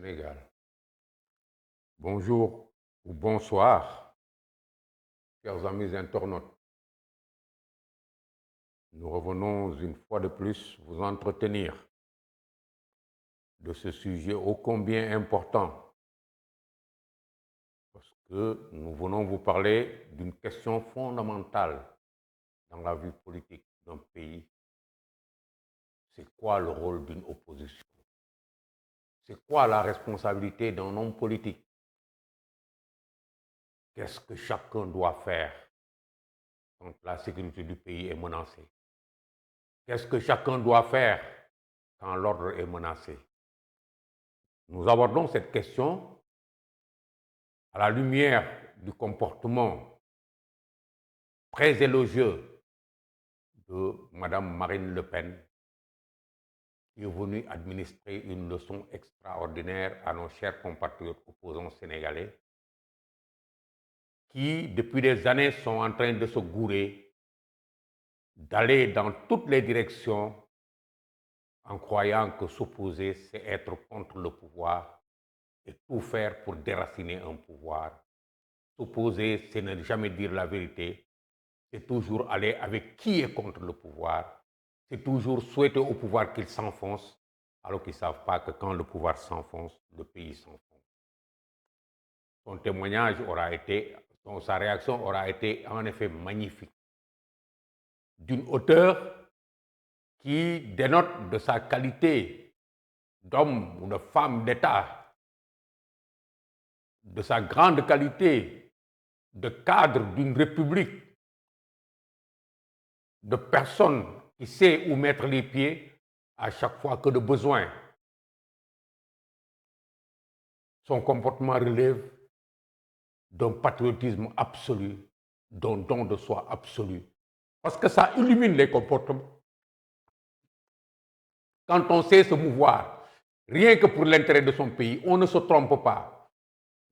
Sénégal. Bonjour ou bonsoir, chers amis internautes. Nous revenons une fois de plus vous entretenir de ce sujet ô combien important, parce que nous venons vous parler d'une question fondamentale dans la vie politique d'un pays. C'est quoi le rôle d'une opposition? C'est quoi la responsabilité d'un homme politique? Qu'est-ce que chacun doit faire quand la sécurité du pays est menacée? Qu'est-ce que chacun doit faire quand l'ordre est menacé? Nous abordons cette question à la lumière du comportement très élogieux de Mme Marine Le Pen, qui est venue administrer une leçon extraordinaire à nos chers compatriotes opposants sénégalais, qui, depuis des années, sont en train de se gourer, d'aller dans toutes les directions en croyant que s'opposer, c'est être contre le pouvoir et tout faire pour déraciner un pouvoir. S'opposer, c'est ne jamais dire la vérité, c'est toujours aller avec qui est contre le pouvoir, c'est toujours souhaiter au pouvoir qu'il s'enfonce, alors qu'ils ne savent pas que quand le pouvoir s'enfonce, le pays s'enfonce. Son témoignage aura été, sa réaction aura été en effet magnifique, d'une hauteur qui dénote de sa qualité d'homme ou de femme d'État, de sa grande qualité de cadre d'une république, de personne qui sait où mettre les pieds à chaque fois que de besoin. Son comportement relève d'un patriotisme absolu, d'un don de soi absolu, parce que ça illumine les comportements. Quand on sait se mouvoir, rien que pour l'intérêt de son pays, on ne se trompe pas.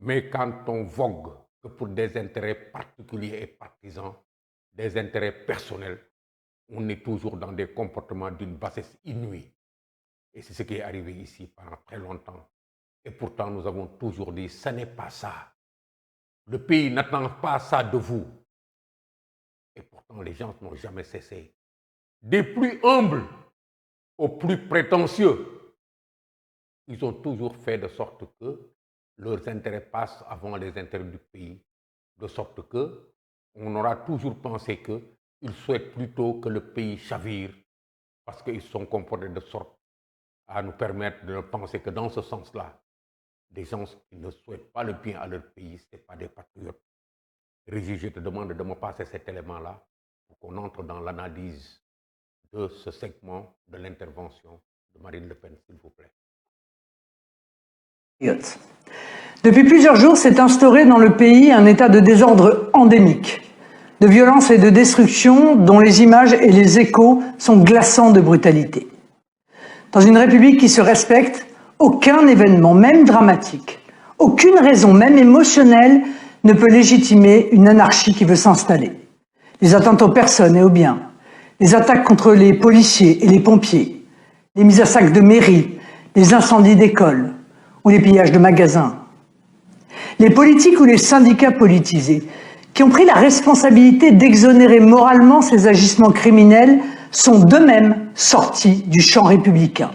Mais quand on vogue que pour des intérêts particuliers et partisans, des intérêts personnels, on est toujours dans des comportements d'une bassesse inouïe. Et c'est ce qui est arrivé ici pendant très longtemps. Et pourtant, nous avons toujours dit, ce n'est pas ça. Le pays n'attend pas ça de vous. Et pourtant, les gens n'ont jamais cessé. Des plus humbles aux plus prétentieux, ils ont toujours fait de sorte que leurs intérêts passent avant les intérêts du pays. De sorte que on aura toujours pensé qu'ils souhaitent plutôt que le pays chavire, parce qu'ils sont comportés de sorte à nous permettre de penser que dans ce sens-là, des gens qui ne souhaitent pas le bien à leur pays, ce n'est pas des patriotes. Régis, je te demande de me passer cet élément-là pour qu'on entre dans l'analyse de ce segment de l'intervention de Marine Le Pen, s'il vous plaît. Depuis plusieurs jours s'est instauré dans le pays un état de désordre endémique, de violence et de destruction dont les images et les échos sont glaçants de brutalité. Dans une république qui se respecte, aucun événement, même dramatique, aucune raison, même émotionnelle, ne peut légitimer une anarchie qui veut s'installer. Les atteintes aux personnes et aux biens, les attaques contre les policiers et les pompiers, les mises à sac de mairies, les incendies d'écoles ou les pillages de magasins. Les politiques ou les syndicats politisés qui ont pris la responsabilité d'exonérer moralement ces agissements criminels sont d'eux-mêmes sortis du champ républicain.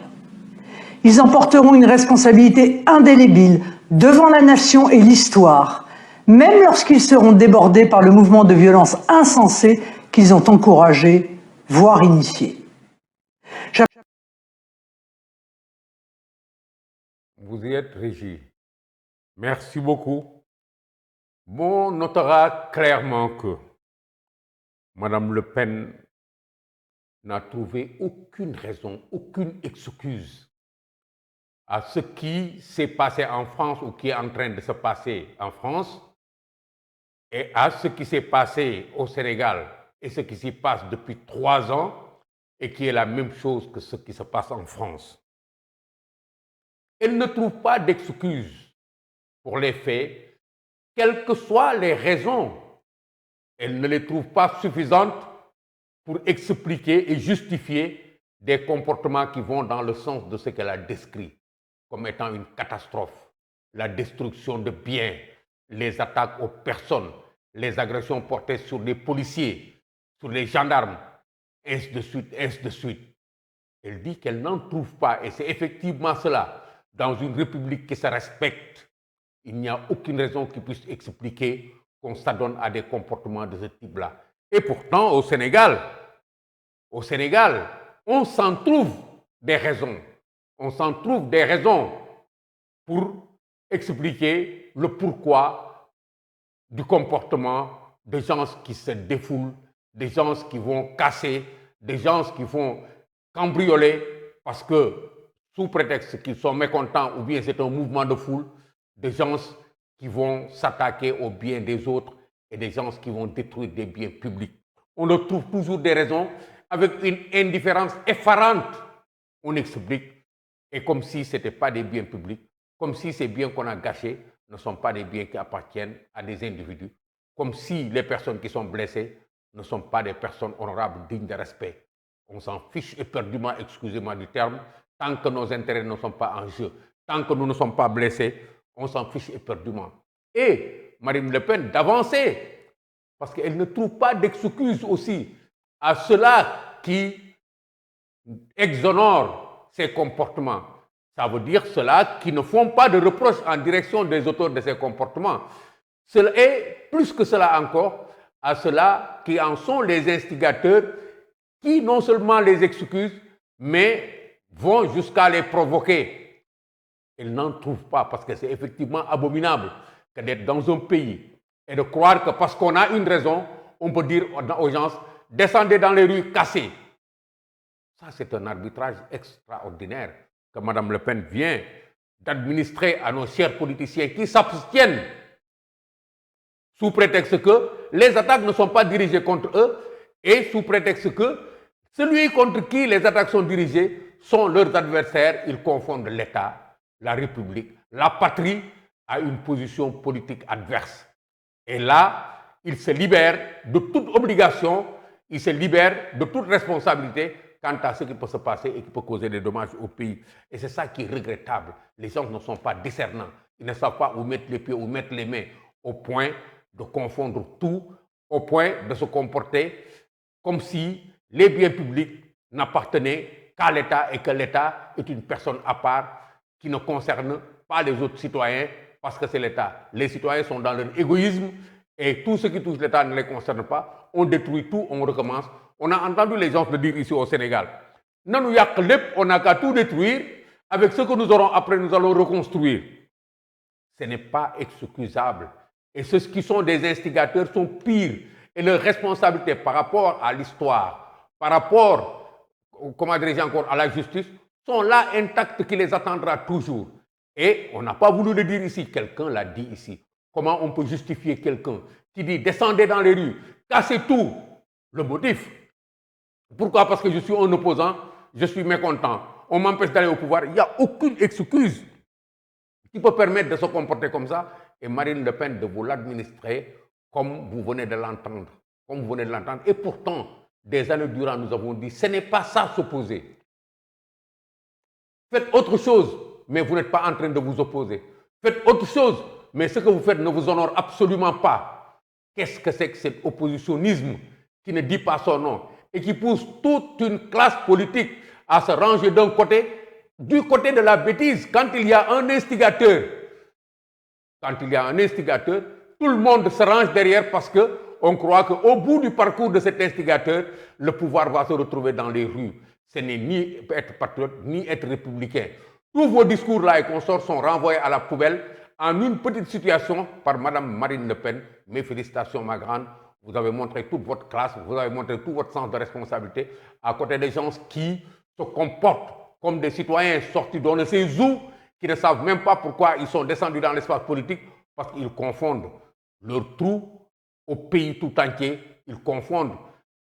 Ils en porteront une responsabilité indélébile devant la nation et l'histoire, même lorsqu'ils seront débordés par le mouvement de violence insensé qu'ils ont encouragé, voire initié. Vous y êtes, Régis. Merci beaucoup. On notera clairement que Mme Le Pen n'a trouvé aucune raison, aucune excuse à ce qui s'est passé en France ou qui est en train de se passer en France et à ce qui s'est passé au Sénégal et ce qui s'y passe depuis 3 ans et qui est la même chose que ce qui se passe en France. Elle ne trouve pas d'excuse pour les faits, quelles que soient les raisons. Elle ne les trouve pas suffisantes pour expliquer et justifier des comportements qui vont dans le sens de ce qu'elle a décrit comme étant une catastrophe. La destruction de biens, les attaques aux personnes, les agressions portées sur les policiers, sur les gendarmes, ainsi de suite, ainsi de suite. Elle dit qu'elle n'en trouve pas, et c'est effectivement cela. Dans une république qui se respecte, il n'y a aucune raison qui puisse expliquer qu'on s'adonne à des comportements de ce type-là. Et pourtant, au Sénégal, on s'en trouve des raisons. On s'en trouve des raisons pour expliquer le pourquoi du comportement des gens qui se défoulent, des gens qui vont casser, des gens qui vont cambrioler parce que, sous prétexte qu'ils sont mécontents ou bien c'est un mouvement de foule, des gens qui vont s'attaquer aux biens des autres et des gens qui vont détruire des biens publics. On leur trouve toujours des raisons avec une indifférence effarante. On explique, et comme si ce n'était pas des biens publics, comme si ces biens qu'on a gâchés ne sont pas des biens qui appartiennent à des individus, comme si les personnes qui sont blessées ne sont pas des personnes honorables, dignes de respect. On s'en fiche éperdument, excusez-moi du terme, tant que nos intérêts ne sont pas en jeu, tant que nous ne sommes pas blessés, on s'en fiche éperdument. Et Marine Le Pen d'avancer, parce qu'elle ne trouve pas d'excuses aussi à ceux-là qui exonèrent ces comportements. Ça veut dire ceux-là qui ne font pas de reproches en direction des auteurs de ces comportements. Et plus que cela encore, à ceux-là qui en sont les instigateurs, qui non seulement les excusent, mais vont jusqu'à les provoquer. Ils n'en trouvent pas, parce que c'est effectivement abominable que d'être dans un pays et de croire que parce qu'on a une raison, on peut dire aux gens, descendez dans les rues, cassez. Ça, c'est un arbitrage extraordinaire que Mme Le Pen vient d'administrer à nos chers politiciens qui s'abstiennent sous prétexte que les attaques ne sont pas dirigées contre eux et sous prétexte que celui contre qui les attaques sont dirigées sont leurs adversaires. Ils confondent l'État, la République, la patrie à une position politique adverse. Et là, ils se libèrent de toute obligation, ils se libèrent de toute responsabilité quant à ce qui peut se passer et qui peut causer des dommages au pays. Et c'est ça qui est regrettable. Les gens ne sont pas discernants. Ils ne savent pas où mettre les pieds, où mettre les mains, au point de confondre tout, au point de se comporter comme si les biens publics n'appartenaient qu'à l'État et que l'État est une personne à part qui ne concerne pas les autres citoyens parce que c'est l'État. Les citoyens sont dans leur égoïsme et tout ce qui touche l'État ne les concerne pas. On détruit tout, on recommence. On a entendu les gens le dire ici au Sénégal. Non, on n'a qu'à tout détruire. Avec ce que nous aurons après, nous allons reconstruire. Ce n'est pas excusable. Et ceux qui sont des instigateurs sont pires. Et leur responsabilité par rapport à l'histoire, par rapport, comment dirais-je encore, à la justice, sont là intactes qui les attendra toujours. Et on n'a pas voulu le dire ici, quelqu'un l'a dit ici. Comment on peut justifier quelqu'un qui dit descendez dans les rues, cassez tout? Le motif. Pourquoi? Parce que je suis un opposant, je suis mécontent, on m'empêche d'aller au pouvoir. Il n'y a aucune excuse qui peut permettre de se comporter comme ça. Et Marine Le Pen de vous l'administrer comme vous venez de l'entendre. Comme vous venez de l'entendre. Et pourtant, des années durant, nous avons dit, ce n'est pas ça s'opposer. Faites autre chose, mais vous n'êtes pas en train de vous opposer. Faites autre chose, mais ce que vous faites ne vous honore absolument pas. Qu'est-ce que c'est que cet oppositionnisme qui ne dit pas son nom et qui pousse toute une classe politique à se ranger d'un côté, du côté de la bêtise, quand il y a un instigateur? Quand il y a un instigateur, tout le monde se range derrière parce qu'on croit qu'au bout du parcours de cet instigateur, le pouvoir va se retrouver dans les rues. Ce n'est ni être patriote, ni être républicain. Tous vos discours-là et consorts sont renvoyés à la poubelle en une petite situation par Mme Marine Le Pen. Mes félicitations, ma grande. Vous avez montré toute votre classe, vous avez montré tout votre sens de responsabilité à côté des gens qui se comportent comme des citoyens sortis d'on ne sait où, qui ne savent même pas pourquoi ils sont descendus dans l'espace politique, parce qu'ils confondent leur trou au pays tout entier, ils confondent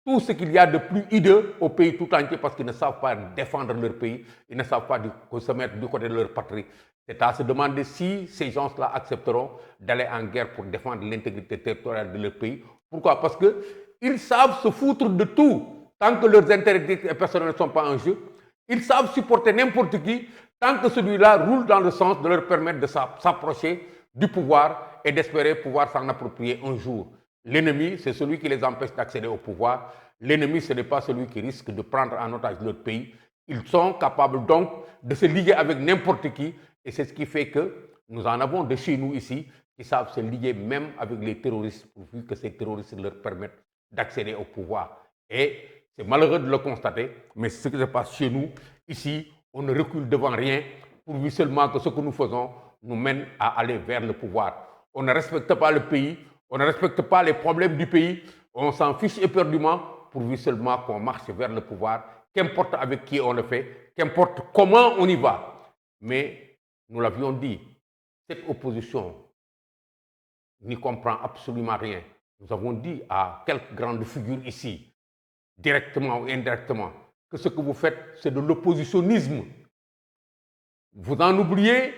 tout ce qu'il y a de plus hideux au pays tout entier parce qu'ils ne savent pas défendre leur pays, ils ne savent pas se mettre du côté de leur patrie. C'est à se demander si ces gens-là accepteront d'aller en guerre pour défendre l'intégrité territoriale de leur pays. Pourquoi? Parce qu'ils savent se foutre de tout tant que leurs intérêts personnels ne sont pas en jeu. Ils savent supporter n'importe qui tant que celui-là roule dans le sens de leur permettre de s'approcher du pouvoir et d'espérer pouvoir s'en approprier un jour. L'ennemi, c'est celui qui les empêche d'accéder au pouvoir. L'ennemi, ce n'est pas celui qui risque de prendre en otage leur pays. Ils sont capables donc de se lier avec n'importe qui et c'est ce qui fait que nous en avons de chez nous ici qui savent se lier même avec les terroristes pourvu que ces terroristes leur permettent d'accéder au pouvoir. Et c'est malheureux de le constater, mais ce qui se passe chez nous, ici, on ne recule devant rien pourvu seulement que ce que nous faisons nous mène à aller vers le pouvoir. On ne respecte pas le pays, on ne respecte pas les problèmes du pays, on s'en fiche éperdument pourvu seulement qu'on marche vers le pouvoir, qu'importe avec qui on le fait, qu'importe comment on y va. Mais nous l'avions dit, cette opposition n'y comprend absolument rien. Nous avons dit à quelques grandes figures ici, directement ou indirectement, que ce que vous faites, c'est de l'oppositionnisme. Vous en oubliez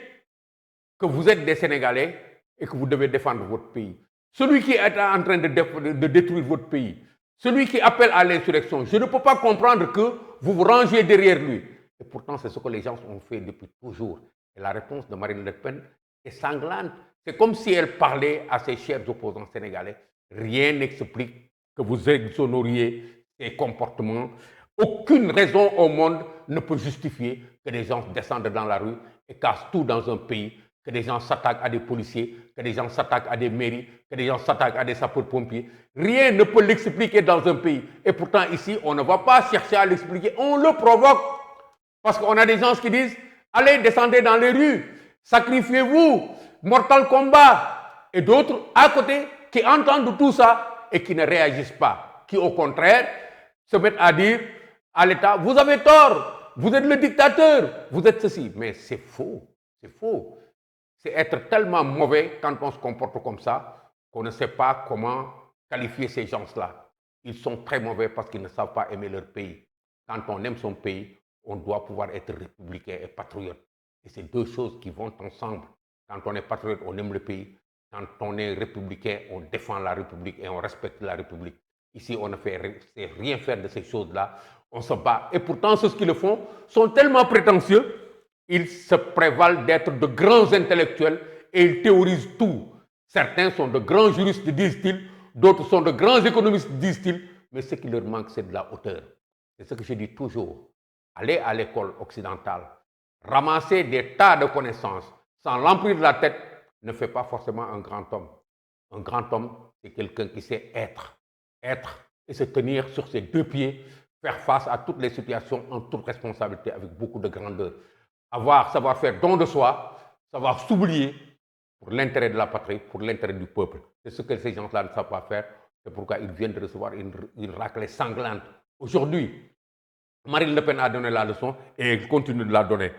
que vous êtes des Sénégalais et que vous devez défendre votre pays. Celui qui est en train de détruire votre pays, celui qui appelle à l'insurrection, je ne peux pas comprendre que vous vous rangiez derrière lui. Et pourtant, c'est ce que les gens ont fait depuis toujours. Et la réponse de Marine Le Pen est sanglante. C'est comme si elle parlait à ses chers opposants sénégalais. Rien n'explique que vous exonoriez ces comportements. Aucune raison au monde ne peut justifier que des gens descendent dans la rue et cassent tout dans un pays, que des gens s'attaquent à des policiers, que des gens s'attaquent à des mairies, que des gens s'attaquent à des sapeurs-pompiers. Rien ne peut l'expliquer dans un pays. Et pourtant, ici, on ne va pas chercher à l'expliquer. On le provoque. Parce qu'on a des gens qui disent, allez, descendez dans les rues, sacrifiez-vous, Mortal Kombat. Et d'autres, à côté, qui entendent tout ça et qui ne réagissent pas. Qui, au contraire, se mettent à dire à l'État, vous avez tort, vous êtes le dictateur, vous êtes ceci. Mais c'est faux, c'est faux. C'est être tellement mauvais quand on se comporte comme ça qu'on ne sait pas comment qualifier ces gens-là. Ils sont très mauvais parce qu'ils ne savent pas aimer leur pays. Quand on aime son pays, on doit pouvoir être républicain et patriote. Et c'est deux choses qui vont ensemble. Quand on est patriote, on aime le pays. Quand on est républicain, on défend la République et on respecte la République. Ici, on ne fait rien faire de ces choses-là. On se bat. Et pourtant, ceux qui le font sont tellement prétentieux. Ils se prévalent d'être de grands intellectuels et ils théorisent tout. Certains sont de grands juristes, disent-ils. D'autres sont de grands économistes, disent-ils. Mais ce qui leur manque, c'est de la hauteur. C'est ce que je dis toujours. Allez à l'école occidentale. Ramasser des tas de connaissances sans l'emplir de la tête ne fait pas forcément un grand homme. Un grand homme, c'est quelqu'un qui sait être. Être et se tenir sur ses deux pieds, faire face à toutes les situations en toute responsabilité avec beaucoup de grandeur. Savoir faire don de soi, savoir s'oublier pour l'intérêt de la patrie, pour l'intérêt du peuple. C'est ce que ces gens-là ne savent pas faire. C'est pourquoi ils viennent de recevoir une raclée sanglante. Aujourd'hui, Marine Le Pen a donné la leçon et elle continue de la donner.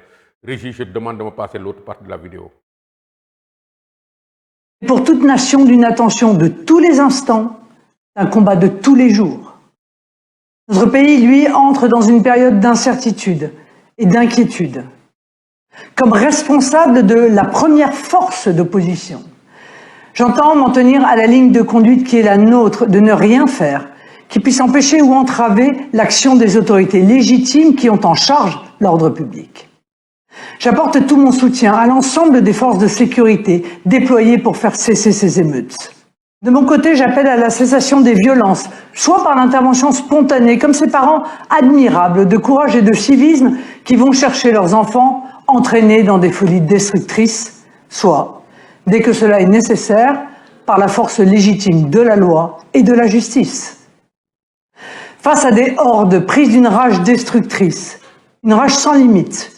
Régis, je te demande de me passer l'autre partie de la vidéo. Pour toute nation d'une attention de tous les instants, un combat de tous les jours. Notre pays, lui, entre dans une période d'incertitude et d'inquiétude. Comme responsable de la première force d'opposition, j'entends m'en tenir à la ligne de conduite qui est la nôtre, de ne rien faire qui puisse empêcher ou entraver l'action des autorités légitimes qui ont en charge l'ordre public. J'apporte tout mon soutien à l'ensemble des forces de sécurité déployées pour faire cesser ces émeutes. De mon côté, j'appelle à la cessation des violences, soit par l'intervention spontanée, comme ces parents admirables de courage et de civisme qui vont chercher leurs enfants entraînés dans des folies destructrices, soit, dès que cela est nécessaire, par la force légitime de la loi et de la justice. Face à des hordes prises d'une rage destructrice, une rage sans limite,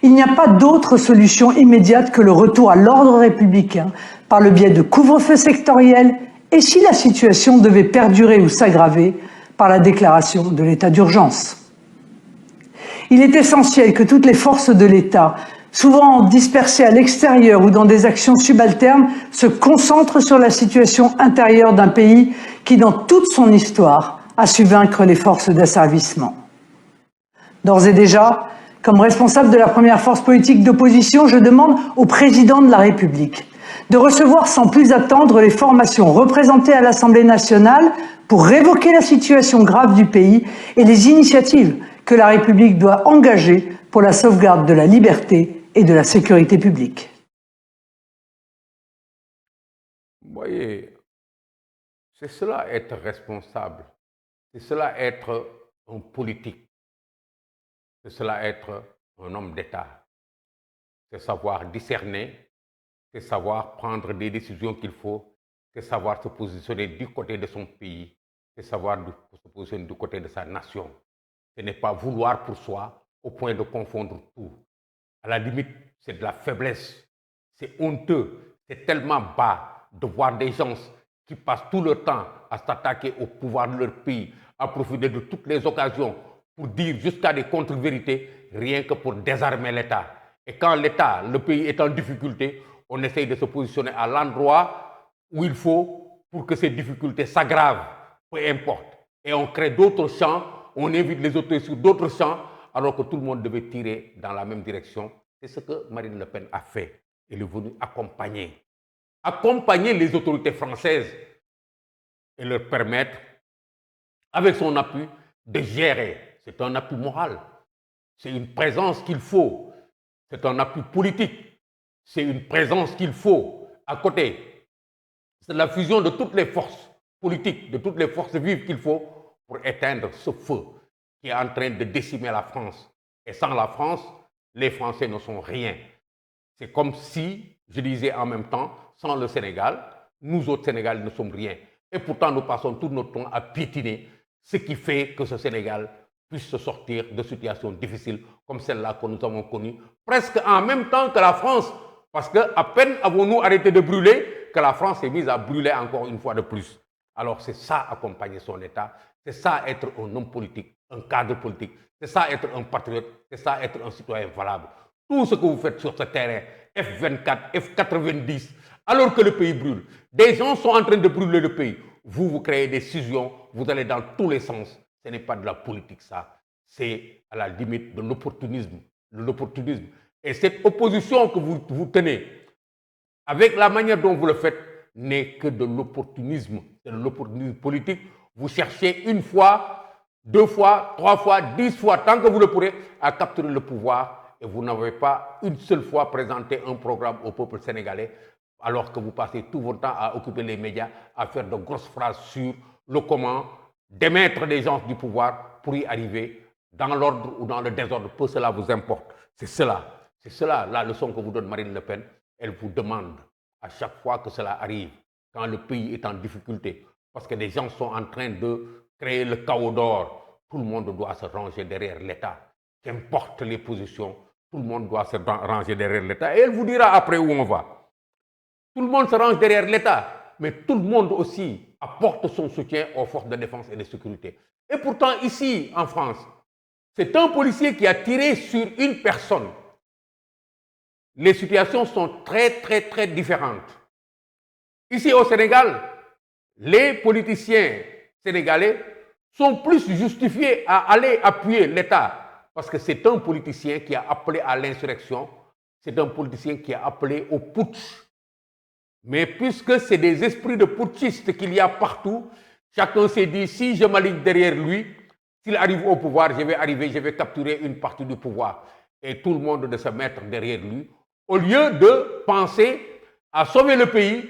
il n'y a pas d'autre solution immédiate que le retour à l'ordre républicain par le biais de couvre-feu sectoriel et si la situation devait perdurer ou s'aggraver par la déclaration de l'état d'urgence. Il est essentiel que toutes les forces de l'État, souvent dispersées à l'extérieur ou dans des actions subalternes, se concentrent sur la situation intérieure d'un pays qui, dans toute son histoire, a su vaincre les forces d'asservissement. D'ores et déjà, comme responsable de la première force politique d'opposition, je demande au président de la République de recevoir sans plus attendre les formations représentées à l'Assemblée nationale pour révoquer la situation grave du pays et les initiatives que la République doit engager pour la sauvegarde de la liberté et de la sécurité publique. Vous voyez, c'est cela être responsable, c'est cela être un politique, c'est cela être un homme d'État, c'est savoir discerner, c'est savoir prendre des décisions qu'il faut, c'est savoir se positionner du côté de son pays, c'est savoir se positionner du côté de sa nation. Ce n'est pas vouloir pour soi au point de confondre tout. À la limite, c'est de la faiblesse, c'est honteux, c'est tellement bas de voir des gens qui passent tout leur temps à s'attaquer au pouvoir de leur pays, à profiter de toutes les occasions pour dire jusqu'à des contre-vérités, rien que pour désarmer l'État. Et quand l'État, le pays est en difficulté, on essaye de se positionner à l'endroit où il faut pour que ces difficultés s'aggravent, peu importe. Et on crée d'autres champs, on invite les autorités sur d'autres champs, alors que tout le monde devait tirer dans la même direction. C'est ce que Marine Le Pen a fait. Elle est venue accompagner les autorités françaises et leur permettre, avec son appui, de gérer. C'est un appui moral, c'est une présence qu'il faut, c'est un appui politique, c'est une présence qu'il faut à côté. C'est la fusion de toutes les forces politiques, de toutes les forces vives qu'il faut pour éteindre ce feu qui est en train de décimer la France. Et sans la France, les Français ne sont rien. C'est comme si, je disais en même temps, sans le Sénégal, nous autres Sénégalais ne sommes rien. Et pourtant, nous passons tout notre temps à piétiner ce qui fait que ce Sénégal puisse se sortir de situations difficiles comme celle-là que nous avons connue, presque en même temps que la France. Parce qu'à peine avons-nous arrêté de brûler que la France s'est mise à brûler encore une fois de plus. Alors c'est ça accompagner son État, c'est ça être un homme politique, un cadre politique, c'est ça être un patriote, c'est ça être un citoyen valable. Tout ce que vous faites sur ce terrain, F24, F90, alors que le pays brûle, des gens sont en train de brûler le pays. Vous créez des scissions, vous allez dans tous les sens. Ce n'est pas de la politique ça, c'est à la limite de l'opportunisme. Et cette opposition que vous tenez, avec la manière dont vous le faites, n'est que de l'opportunisme. C'est de l'opportunisme politique. Vous cherchez une fois, 2 fois, 3 fois, 10 fois, tant que vous le pourrez, à capturer le pouvoir. Et vous n'avez pas une seule fois présenté un programme au peuple sénégalais, alors que vous passez tout votre temps à occuper les médias, à faire de grosses phrases sur le comment, d'émettre des gens du pouvoir pour y arriver dans l'ordre ou dans le désordre. Peu cela vous importe. C'est cela la leçon que vous donne Marine Le Pen. Elle vous demande à chaque fois que cela arrive, quand le pays est en difficulté, parce que des gens sont en train de créer le chaos d'or, tout le monde doit se ranger derrière l'État. Qu'importe les positions, tout le monde doit se ranger derrière l'État. Et elle vous dira après où on va. Tout le monde se range derrière l'État, mais tout le monde aussi apporte son soutien aux forces de défense et de sécurité. Et pourtant, ici, en France, c'est un policier qui a tiré sur une personne. Les situations sont très différentes. Ici au Sénégal, les politiciens sénégalais sont plus justifiés à aller appuyer l'État parce que c'est un politicien qui a appelé à l'insurrection, c'est un politicien qui a appelé au putsch. Mais puisque c'est des esprits de putschistes qu'il y a partout, chacun s'est dit, si je m'aligne derrière lui, s'il arrive au pouvoir, je vais capturer une partie du pouvoir. Et tout le monde de se mettre derrière lui. Au lieu de penser à sauver le pays,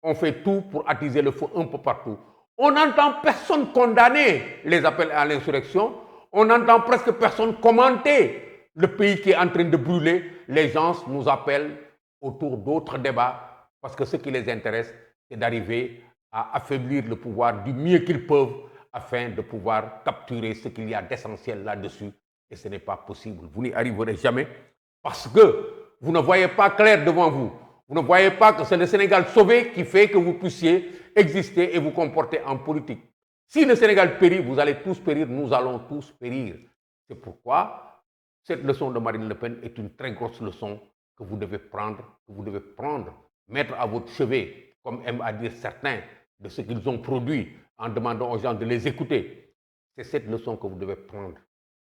on fait tout pour attiser le feu un peu partout. On n'entend personne condamner les appels à l'insurrection. On n'entend presque personne commenter le pays qui est en train de brûler. Les gens nous appellent autour d'autres débats parce que ce qui les intéresse, c'est d'arriver à affaiblir le pouvoir du mieux qu'ils peuvent afin de pouvoir capturer ce qu'il y a d'essentiel là-dessus. Et ce n'est pas possible. Vous n'y arriverez jamais parce que vous ne voyez pas clair devant vous. Vous ne voyez pas que c'est le Sénégal sauvé qui fait que vous puissiez exister et vous comporter en politique. Si le Sénégal périt, vous allez tous périr, nous allons tous périr. C'est pourquoi cette leçon de Marine Le Pen est une très grosse leçon que vous devez prendre, mettre à votre chevet, comme aiment à dire certains, de ce qu'ils ont produit en demandant aux gens de les écouter. C'est cette leçon que vous devez prendre.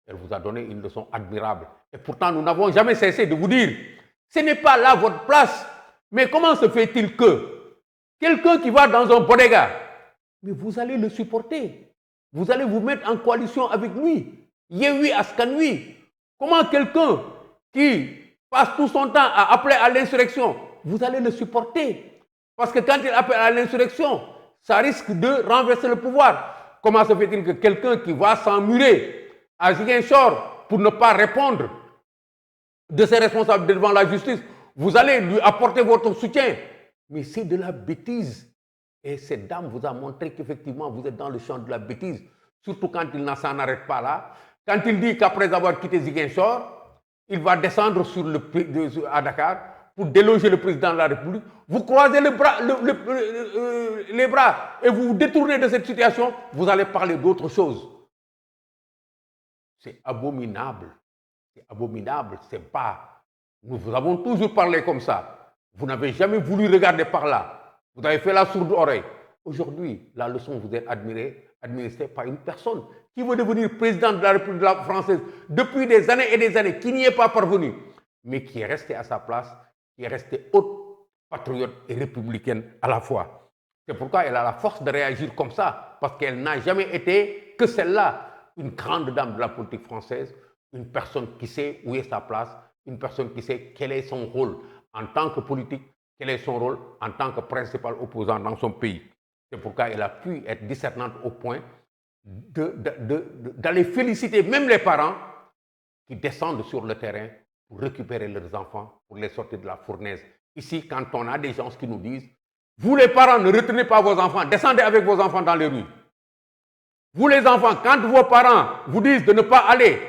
Elle vous a donné une leçon admirable. Et pourtant, nous n'avons jamais cessé de vous dire, ce n'est pas là votre place. Mais comment se fait-il que quelqu'un qui va dans un bodega, mais vous allez le supporter. Vous allez vous mettre en coalition avec lui. Yewwi Askan Wi. Comment quelqu'un qui passe tout son temps à appeler à l'insurrection, vous allez le supporter? Parce que quand il appelle à l'insurrection, ça risque de renverser le pouvoir. Comment se fait-il que quelqu'un qui va s'emmurer à Ziguinchor pour ne pas répondre de ses responsabilités devant la justice, vous allez lui apporter votre soutien? Mais c'est de la bêtise. Et cette dame vous a montré qu'effectivement, vous êtes dans le champ de la bêtise. Surtout quand il ne s'en arrête pas là. Quand il dit qu'après avoir quitté Ziguinchor, il va descendre à Dakar pour déloger le président de la République. Vous croisez les bras et vous vous détournez de cette situation, vous allez parler d'autre chose. C'est abominable. C'est abominable. C'est pas. Nous avons toujours parlé comme ça. Vous n'avez jamais voulu regarder par là. Vous avez fait la sourde oreille. Aujourd'hui, la leçon vous est administrée par une personne qui veut devenir président de la République française depuis des années et des années, qui n'y est pas parvenu, mais qui est resté à sa place, qui est resté haute, patriote et républicaine à la fois. C'est pourquoi elle a la force de réagir comme ça, parce qu'elle n'a jamais été que celle-là, une grande dame de la politique française, une personne qui sait où est sa place, une personne qui sait quel est son rôle en tant que politique, quel est son rôle en tant que principal opposant dans son pays. C'est pourquoi elle a pu être discernante au point d'aller féliciter même les parents qui descendent sur le terrain pour récupérer leurs enfants, pour les sortir de la fournaise. Ici, quand on a des gens qui nous disent « Vous les parents, ne retenez pas vos enfants, descendez avec vos enfants dans les rues. » Vous les enfants, quand vos parents vous disent de ne pas aller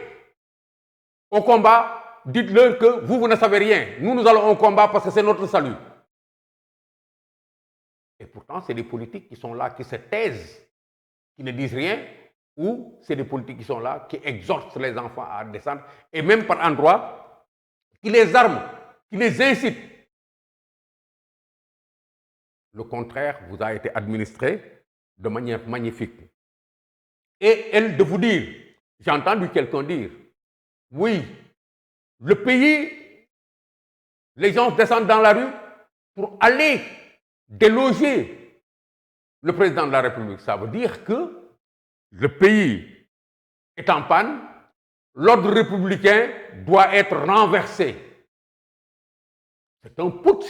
au combat, dites-leur que vous ne savez rien. Nous allons au combat parce que c'est notre salut. Et pourtant, c'est des politiques qui sont là, qui se taisent, qui ne disent rien, ou c'est des politiques qui sont là, qui exhortent les enfants à descendre, et même par endroits, qui les arment, qui les incitent. Le contraire vous a été administré de manière magnifique. Et elle de vous dire, j'ai entendu quelqu'un dire, oui, le pays, les gens descendent dans la rue pour aller déloger le président de la République. Ça veut dire que le pays est en panne, l'ordre républicain doit être renversé. C'est un putsch.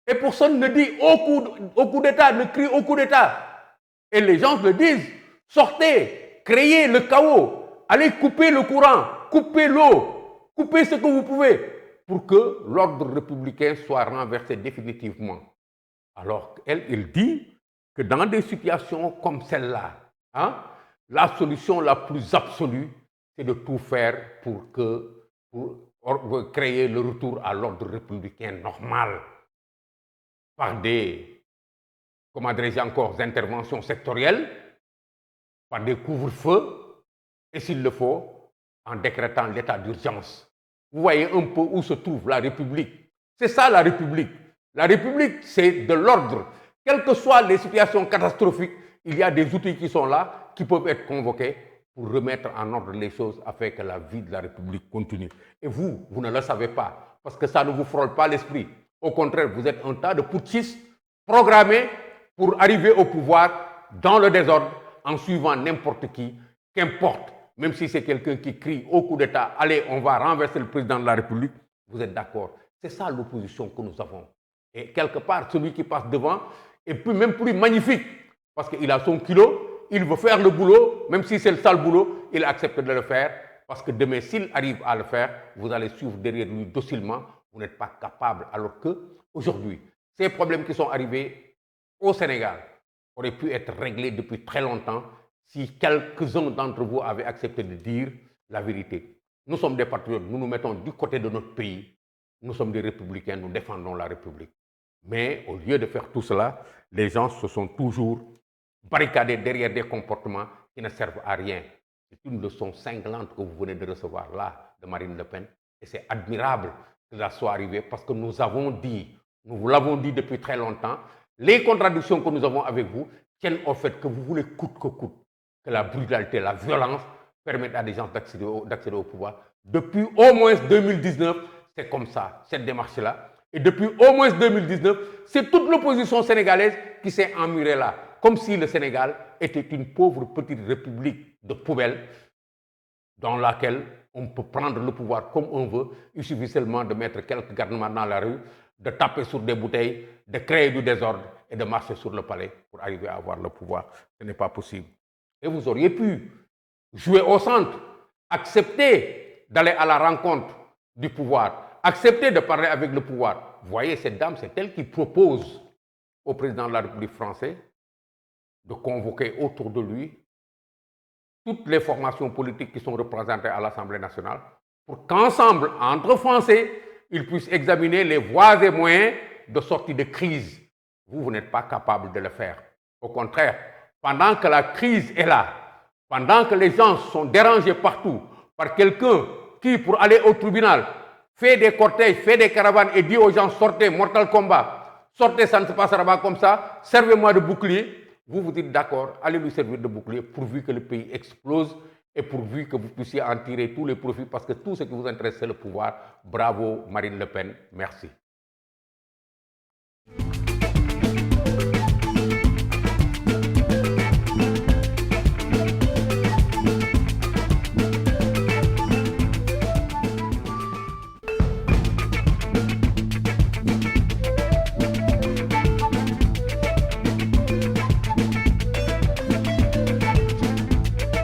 Et personne ne dit au coup d'État, ne crie au coup d'État. Et les gens le disent, sortez, créez le chaos, allez couper le courant, couper l'eau, coupez ce que vous pouvez pour que l'ordre républicain soit renversé définitivement. Alors elle dit que dans des situations comme celle-là, la solution la plus absolue, c'est de tout faire pour créer le retour à l'ordre républicain normal par des, comment dirais-je encore, interventions sectorielles, par des couvre-feux, et s'il le faut, en décrétant l'état d'urgence. Vous voyez un peu où se trouve la République. C'est ça la République. La République, c'est de l'ordre. Quelles que soient les situations catastrophiques, il y a des outils qui sont là, qui peuvent être convoqués pour remettre en ordre les choses afin que la vie de la République continue. Et vous ne le savez pas, parce que ça ne vous frôle pas l'esprit. Au contraire, vous êtes un tas de putschistes programmés pour arriver au pouvoir dans le désordre, en suivant n'importe qui, qu'importe, même si c'est quelqu'un qui crie au coup d'État, allez, on va renverser le président de la République, vous êtes d'accord. C'est ça l'opposition que nous avons. Et quelque part, celui qui passe devant est même plus magnifique, parce qu'il a son kilo, il veut faire le boulot, même si c'est le sale boulot, il accepte de le faire, parce que demain, s'il arrive à le faire, vous allez suivre derrière lui docilement, vous n'êtes pas capable, alors que aujourd'hui, ces problèmes qui sont arrivés au Sénégal auraient pu être réglés depuis très longtemps si quelques-uns d'entre vous avaient accepté de dire la vérité. Nous sommes des patriotes, nous nous mettons du côté de notre pays, nous sommes des républicains, nous défendons la République. Mais au lieu de faire tout cela, les gens se sont toujours barricadés derrière des comportements qui ne servent à rien. C'est une leçon cinglante que vous venez de recevoir là de Marine Le Pen. Et c'est admirable que ça soit arrivé parce que nous avons dit, nous vous l'avons dit depuis très longtemps, les contradictions que nous avons avec vous tiennent au fait que vous voulez coûte que coûte que la brutalité, la violence permettent à des gens d'accéder au pouvoir. Depuis au moins 2019, c'est comme ça, cette démarche-là. Et depuis au moins 2019, c'est toute l'opposition sénégalaise qui s'est emmurée là. Comme si le Sénégal était une pauvre petite république de poubelle dans laquelle on peut prendre le pouvoir comme on veut. Il suffit seulement de mettre quelques garnements dans la rue, de taper sur des bouteilles, de créer du désordre et de marcher sur le palais pour arriver à avoir le pouvoir. Ce n'est pas possible. Et vous auriez pu jouer au centre, accepter d'aller à la rencontre du pouvoir, accepter de parler avec le pouvoir. Vous voyez, cette dame, c'est elle qui propose au président de la République française de convoquer autour de lui toutes les formations politiques qui sont représentées à l'Assemblée nationale pour qu'ensemble, entre Français, ils puissent examiner les voies et moyens de sortie de crise. Vous n'êtes pas capable de le faire. Au contraire, pendant que la crise est là, pendant que les gens sont dérangés partout par quelqu'un qui, pour aller au tribunal, fait des cortèges, fait des caravanes et dit aux gens sortez, Mortal Kombat, sortez, ça ne se passera pas comme ça, servez-moi de bouclier. Vous vous dites d'accord, allez lui servir de bouclier pourvu que le pays explose et pourvu que vous puissiez en tirer tous les profits parce que tout ce qui vous intéresse c'est le pouvoir. Bravo Marine Le Pen, merci.